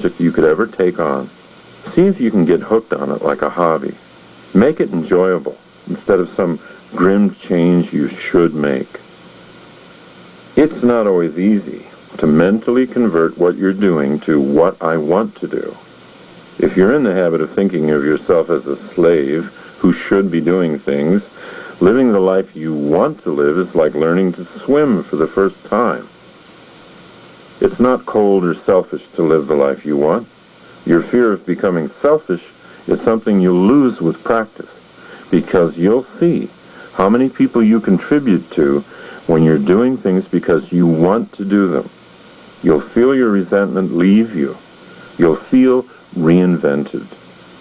project you could ever take on. See if you can get hooked on it like a hobby. Make it enjoyable instead of some grim change you should make. It's not always easy to mentally convert what you're doing to what I want to do. If you're in the habit of thinking of yourself as a slave who should be doing things, living the life you want to live is like learning to swim for the first time. It's not cold or selfish to live the life you want. Your fear of becoming selfish is something you'll lose with practice, because you'll see how many people you contribute to when you're doing things because you want to do them. You'll feel your resentment leave you. You'll feel reinvented,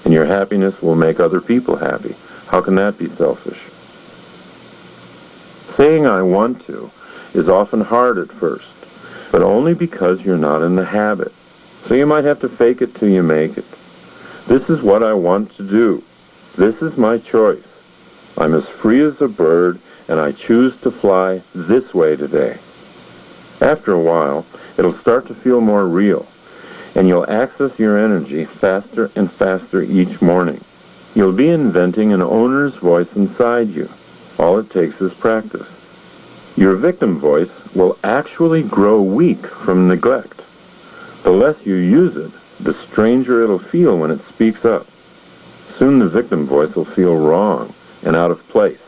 and your happiness will make other people happy. How can that be selfish? Saying I want to is often hard at first, but only because you're not in the habit. So you might have to fake it till you make it. This is what I want to do. This is my choice. I'm as free as a bird, and I choose to fly this way today. After a while, it'll start to feel more real, and you'll access your energy faster and faster each morning. You'll be inventing an owner's voice inside you. All it takes is practice. Your victim voice will actually grow weak from neglect. The less you use it, the stranger it'll feel when it speaks up. Soon the victim voice will feel wrong and out of place.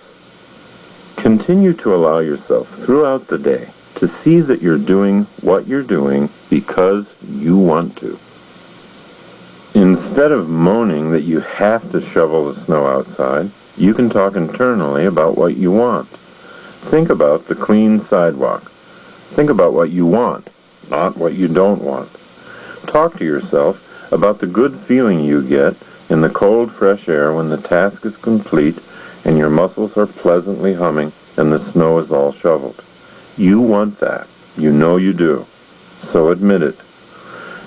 Continue to allow yourself throughout the day to see that you're doing what you're doing because you want to. Instead of moaning that you have to shovel the snow outside, you can talk internally about what you want. Think about the clean sidewalk. Think about what you want, not what you don't want. Talk to yourself about the good feeling you get in the cold, fresh air when the task is complete and your muscles are pleasantly humming and the snow is all shoveled. You want that. You know you do. So admit it.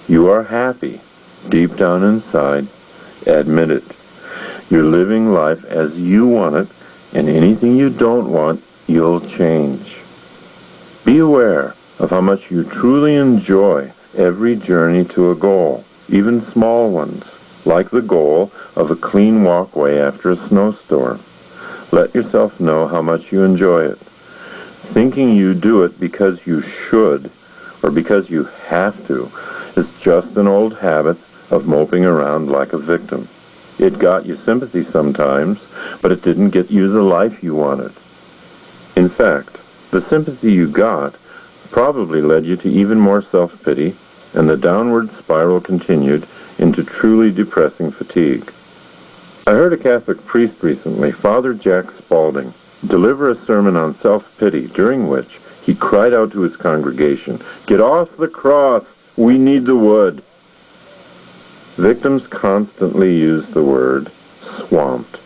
You are happy. Deep down inside, admit it. You're living life as you want it, and anything you don't want, you'll change. Be aware of how much you truly enjoy every journey to a goal, even small ones, like the goal of a clean walkway after a snowstorm. Let yourself know how much you enjoy it. Thinking you do it because you should or because you have to is just an old habit of moping around like a victim. It got you sympathy sometimes, but it didn't get you the life you wanted. In fact, the sympathy you got probably led you to even more self-pity, and the downward spiral continued into truly depressing fatigue. I heard a Catholic priest recently, Father Jack Spaulding, deliver a sermon on self-pity, during which he cried out to his congregation, "Get off the cross! We need the wood!" Victims constantly use the word swamped.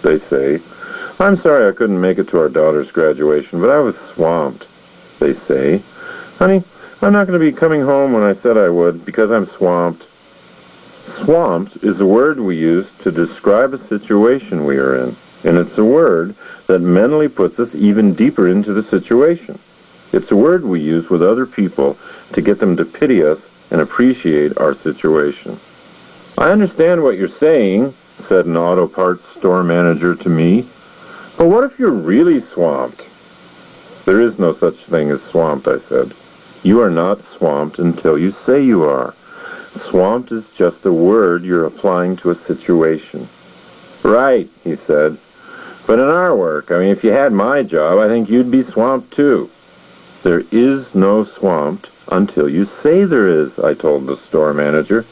They say, "I'm sorry I couldn't make it to our daughter's graduation, but I was swamped." They say, "Honey, I'm not going to be coming home when I said I would because I'm swamped." Swamped is a word we use to describe a situation we are in, and it's a word that mentally puts us even deeper into the situation. It's a word we use with other people to get them to pity us and appreciate our situation. "I understand what you're saying," said an auto parts store manager to me, "but what if you're really swamped?" "There is no such thing as swamped," I said. "You are not swamped until you say you are. Swamped is just a word you're applying to a situation." "Right," he said. "But in our work, if you had my job, I think you'd be swamped too." "There is no swamped until you say there is," I told the store manager.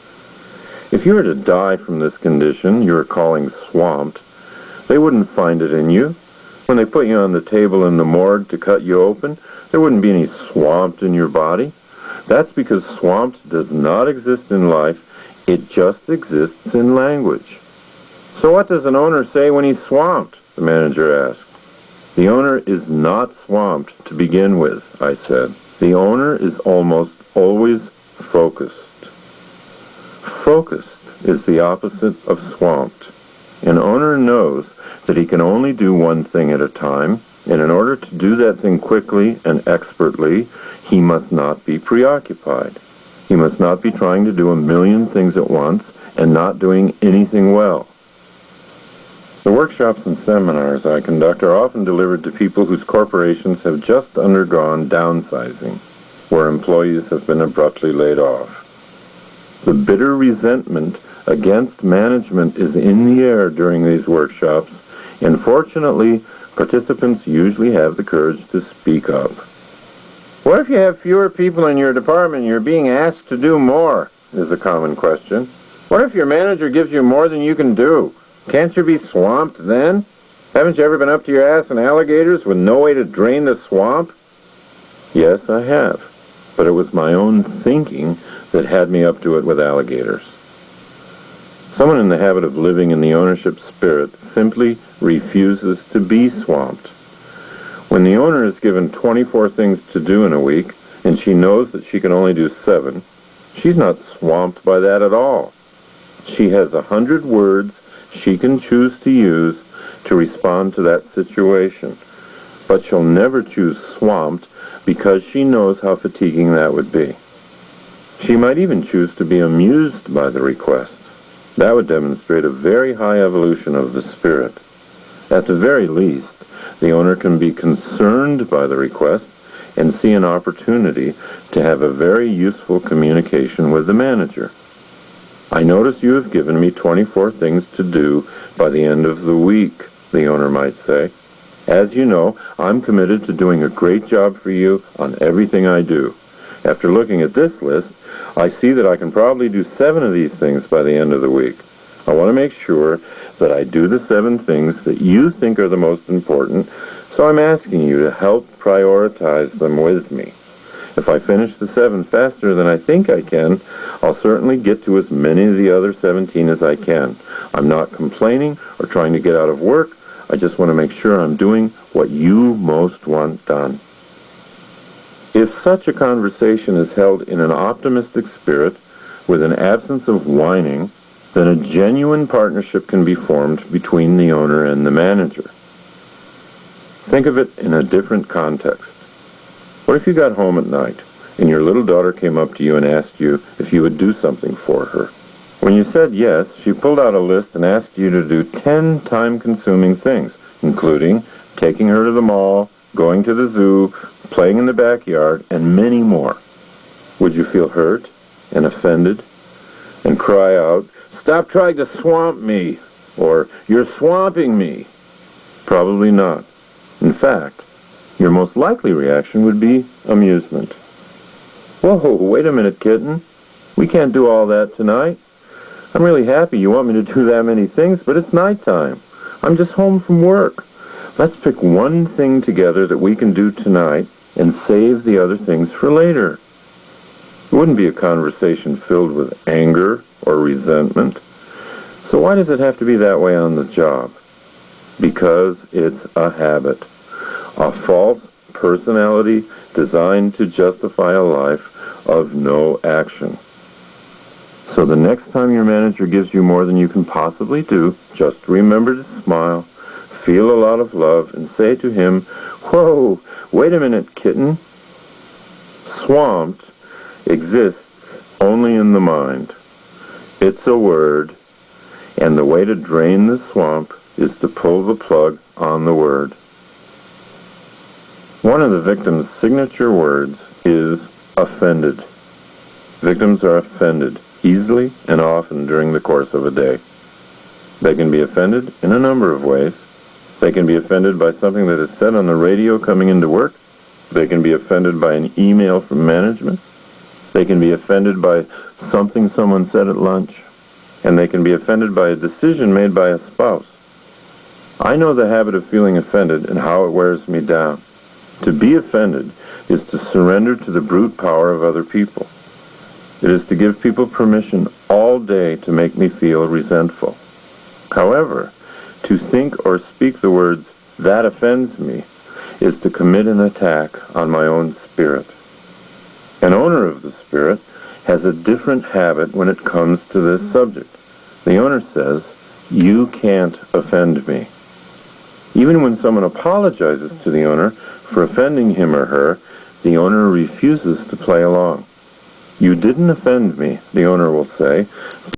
"If you were to die from this condition you're calling swamped, they wouldn't find it in you. When they put you on the table in the morgue to cut you open, there wouldn't be any swamped in your body. That's because swamped does not exist in life. It just exists in language." "So what does an owner say when he's swamped?" the manager asked. "The owner is not swamped to begin with," I said. "The owner is almost always focused." Focused is the opposite of swamped. An owner knows that he can only do one thing at a time, and in order to do that thing quickly and expertly, he must not be preoccupied. He must not be trying to do a million things at once and not doing anything well. The workshops and seminars I conduct are often delivered to people whose corporations have just undergone downsizing, where employees have been abruptly laid off. The bitter resentment against management is in the air during these workshops, and fortunately, participants usually have the courage to speak up. What if you have fewer people in your department and you're being asked to do more, is a common question. What if your manager gives you more than you can do? Can't you be swamped then? Haven't you ever been up to your ass in alligators with no way to drain the swamp? Yes, I have. But it was my own thinking that had me up to it with alligators. Someone in the habit of living in the ownership spirit simply refuses to be swamped. When the owner is given 24 things to do in a week, and she knows that she can only do 7, she's not swamped by that at all. She has 100 words she can choose to use to respond to that situation, but she'll never choose swamped because she knows how fatiguing that would be. She might even choose to be amused by the request. That would demonstrate a very high evolution of the spirit. At the very least, the owner can be concerned by the request and see an opportunity to have a very useful communication with the manager. I notice you have given me 24 things to do by the end of the week, the owner might say. As you know, I'm committed to doing a great job for you on everything I do. After looking at this list, I see that I can probably do 7 of these things by the end of the week. I want to make sure that I do the 7 things that you think are the most important, so I'm asking you to help prioritize them with me. If I finish the 7 faster than I think I can, I'll certainly get to as many of the other 17 as I can. I'm not complaining or trying to get out of work. I just want to make sure I'm doing what you most want done. If such a conversation is held in an optimistic spirit, with an absence of whining, then a genuine partnership can be formed between the owner and the manager. Think of it in a different context. What if you got home at night and your little daughter came up to you and asked you if you would do something for her? When you said yes, she pulled out a list and asked you to do 10 time-consuming things, including taking her to the mall, going to the zoo, playing in the backyard, and many more. Would you feel hurt and offended and cry out, "Stop trying to swamp me," or "You're swamping me"? Probably not. In fact, your most likely reaction would be amusement. Whoa, wait a minute, kitten. We can't do all that tonight. I'm really happy you want me to do that many things, but it's nighttime. I'm just home from work. Let's pick one thing together that we can do tonight and save the other things for later. It wouldn't be a conversation filled with anger or resentment. So why does it have to be that way on the job? Because it's a habit. A false personality designed to justify a life of no action. So the next time your manager gives you more than you can possibly do, just remember to smile, feel a lot of love, and say to him, "Whoa, wait a minute, kitten." Swamped exists only in the mind. It's a word, and the way to drain the swamp is to pull the plug on the word. One of the victim's signature words is offended. Victims are offended easily and often during the course of a day. They can be offended in a number of ways. They can be offended by something that is said on the radio coming into work. They can be offended by an email from management. They can be offended by something someone said at lunch. And they can be offended by a decision made by a spouse. I know the habit of feeling offended and how it wears me down. To be offended is to surrender to the brute power of other people. It is to give people permission all day to make me feel resentful. However, to think or speak the words, "that offends me," is to commit an attack on my own spirit. An owner of the spirit has a different habit when it comes to this subject. The owner says, "You can't offend me." Even when someone apologizes to the owner for offending him or her, the owner refuses to play along. You didn't offend me, the owner will say.